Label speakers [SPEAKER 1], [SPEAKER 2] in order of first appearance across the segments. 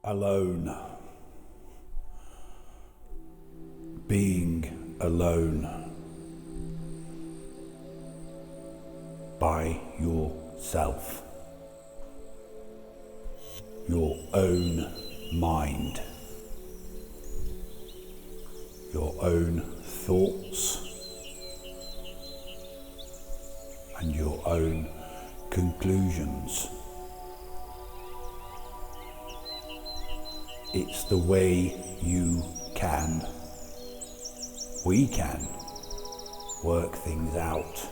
[SPEAKER 1] Alone. Being alone by yourself, your own mind, your own thoughts, and your own conclusions. It's the way we can work things out.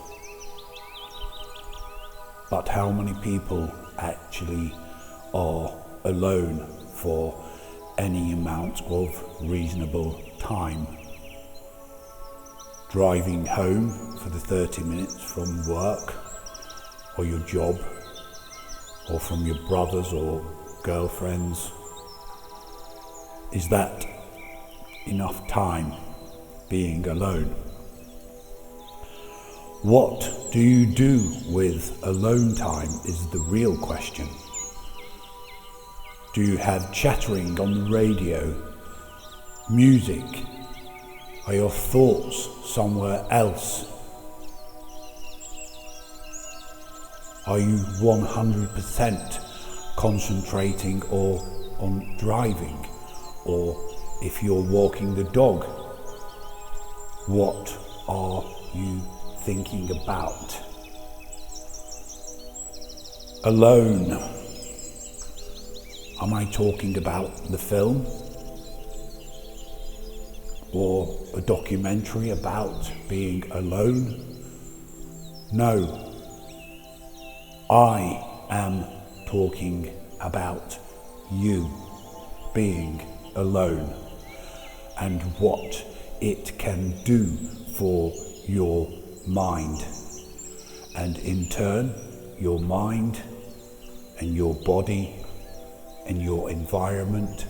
[SPEAKER 1] But how many people actually are alone for any amount of reasonable time? Driving home for the 30 minutes from work or your job or from your brothers or girlfriends. Is that enough time being alone? What do you do with alone time is the real question. Do you have chattering on the radio, music? Are your thoughts somewhere else? Are you 100% concentrating or on driving? Or if you're walking the dog, what are you thinking about? Alone. Am I talking about the film? Or a documentary about being alone? No. I am talking about you being alone and what it can do for your mind, and in turn your mind and your body and your environment,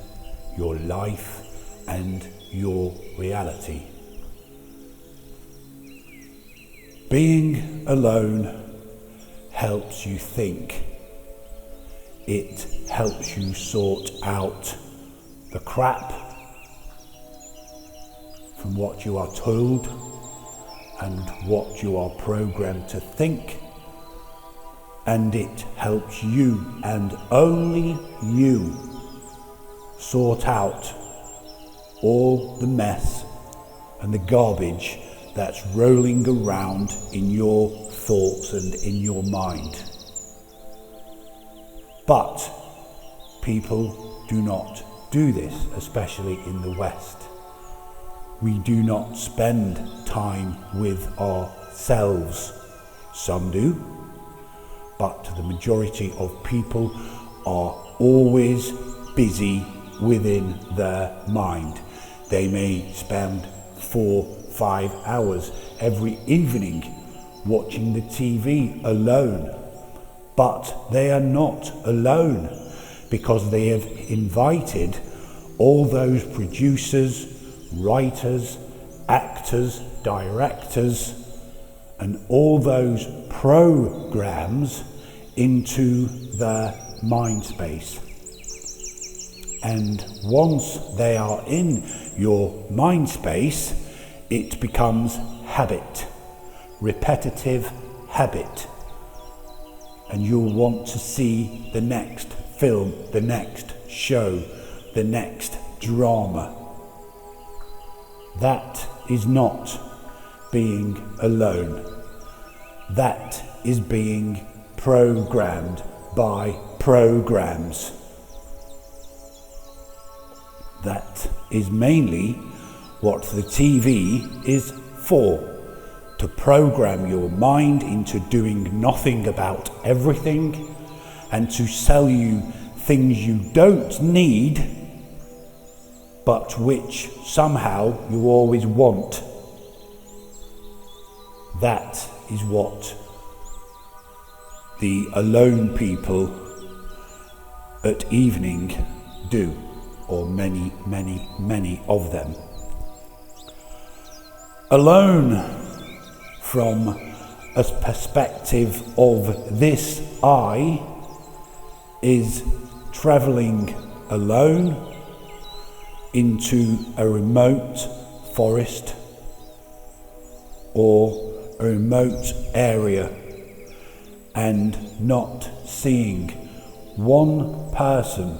[SPEAKER 1] your life and your reality. Being alone helps you think. It helps you sort out the crap from what you are told and what you are programmed to think, and it helps you and only you sort out all the mess and the garbage that's rolling around in your thoughts and in your mind. But people do not do this, especially in the West. We do not spend time with ourselves. Some do, but the majority of people are always busy within their mind. They may spend 4-5 hours every evening watching the TV alone, but they are not alone because they have invited all those producers, writers, actors, directors, and all those programs into their mind space. And once they are in your mind space, it becomes habit, repetitive habit. And you'll want to see the next film, the next show, the next drama. That is not being alone. That is being programmed by programs. That is mainly what the TV is for, to program your mind into doing nothing about everything and to sell you things you don't need but which somehow you always want. That is what the alone people at evening do, or many, many, many of them. Alone from a perspective of this I is travelling alone into a remote forest or a remote area and not seeing one person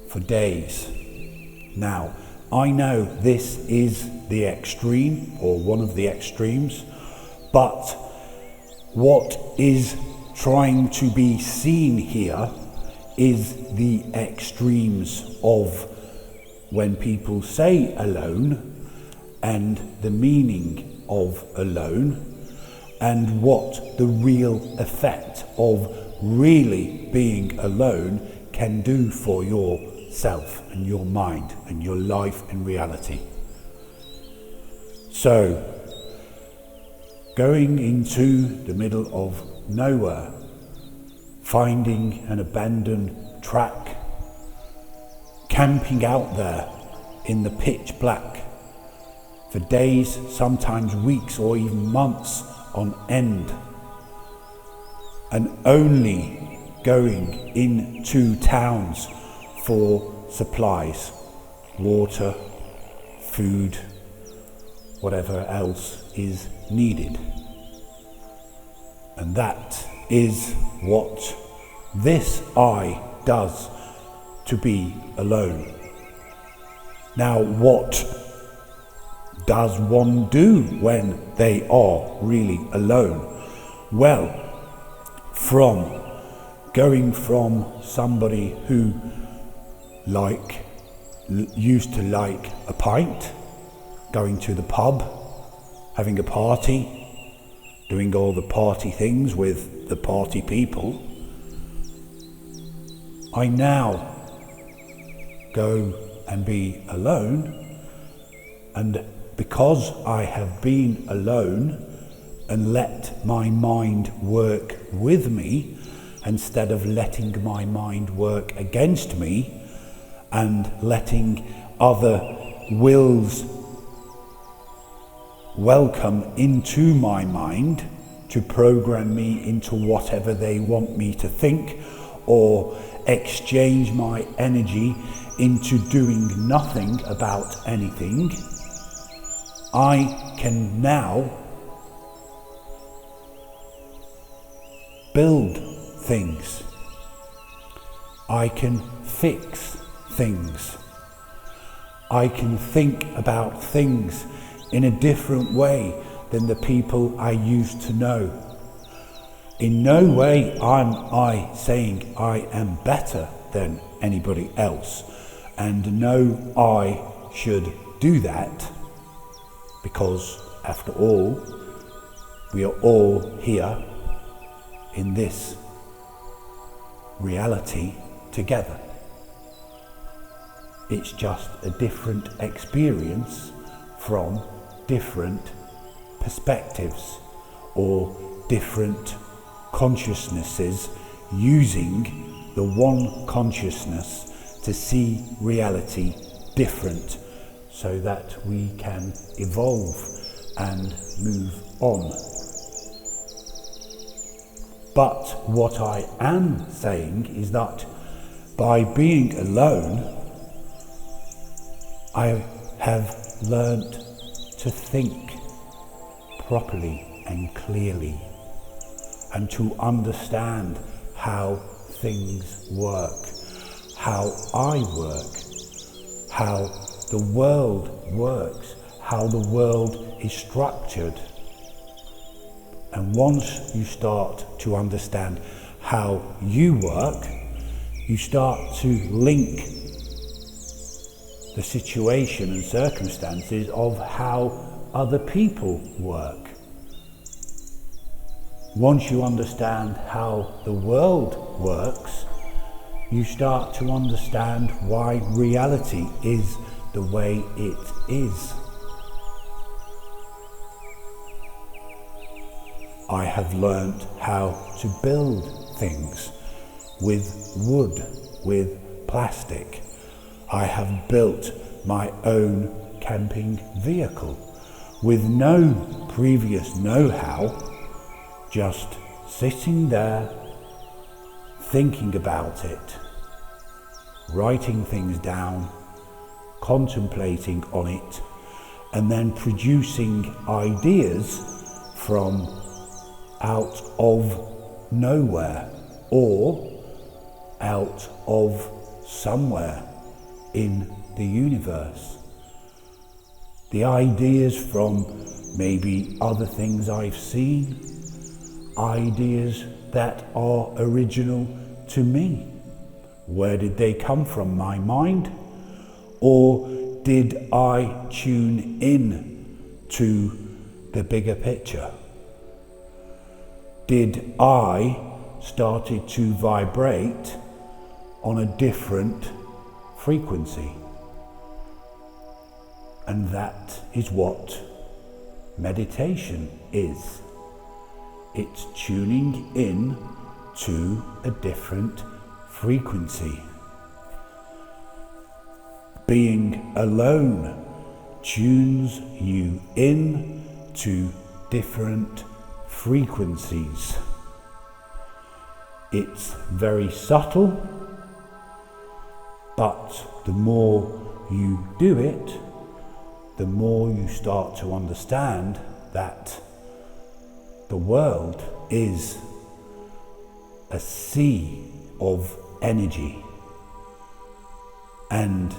[SPEAKER 1] for days. Now, I know this is the extreme, or one of the extremes, but what is trying to be seen here is the extremes of when people say alone and the meaning of alone, and what the real effect of really being alone can do for yourself and your mind and your life and reality. So, going into the middle of nowhere, finding an abandoned track, camping out there in the pitch black for days, sometimes weeks or even months on end, and only going into towns for supplies, water, food, whatever else is needed. And that is what this I does to be alone. Now, what does one do when they are really alone? Well, from going from somebody who used to like a pint, going to the pub, having a party, doing all the party things with the party people, I now go and be alone, and because I have been alone and let my mind work with me instead of letting my mind work against me and letting other wills welcome into my mind to program me into whatever they want me to think, or exchange my energy into doing nothing about anything, I can now build things. I can fix things. I can think about things in a different way than the people I used to know. In no way am I saying I am better than anybody else, and no, I should do that, because after all, we are all here in this reality together. It's just a different experience from different perspectives or different consciousnesses using the one consciousness to see reality different so that we can evolve and move on. But what I am saying is that by being alone, I have learnt to think properly and clearly, and to understand how things work, how I work, how the world works, how the world is structured. And once you start to understand how you work, you start to link the situation and circumstances of how other people work. Once you understand how the world works, you start to understand why reality is the way it is. I have learned how to build things with wood, with plastic. I have built my own camping vehicle with no previous know-how, just sitting there thinking about it, writing things down, contemplating on it, and then producing ideas from out of nowhere or out of somewhere in the universe. The ideas from maybe other things I've seen, ideas that are original to me. Where did they come from? My mind? Or did I tune in to the bigger picture? Did I started to vibrate on a different frequency? And that is what meditation is. It's tuning in to a different frequency. Being alone tunes you in to different frequencies. It's very subtle, but the more you do it, the more you start to understand that the world is a sea of energy, and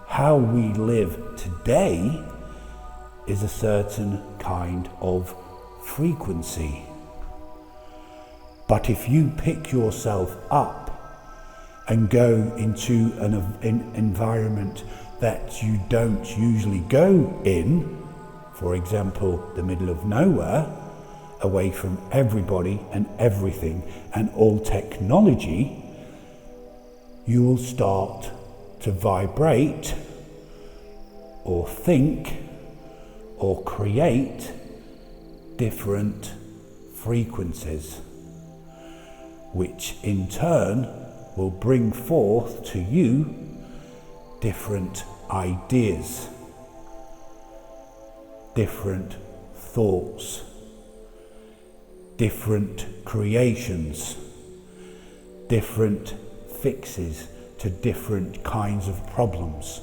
[SPEAKER 1] how we live today is a certain kind of frequency. But if you pick yourself up and go into an environment that you don't usually go in, for example, the middle of nowhere, away from everybody and everything and all technology, you will start to vibrate or think or create different frequencies, which in turn will bring forth to you different ideas, different thoughts, different creations, different fixes to different kinds of problems.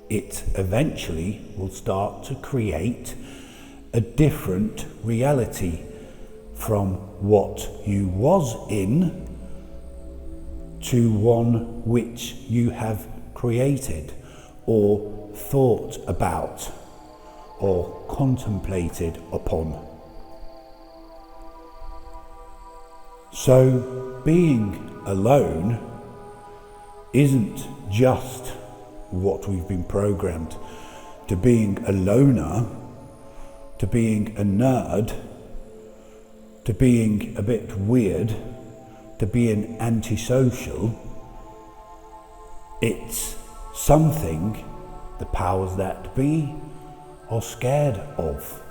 [SPEAKER 1] It eventually will start to create a different reality from what you was in to one which you have created or thought about or contemplated upon. So being alone isn't just what we've been programmed to being a loner, to being a nerd, to being a bit weird, to being antisocial. It's something the powers that be are scared of.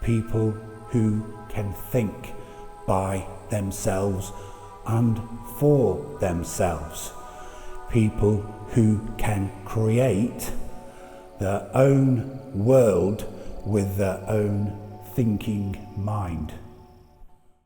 [SPEAKER 1] People who can think by themselves and for themselves. People who can create their own world with their own thinking mind.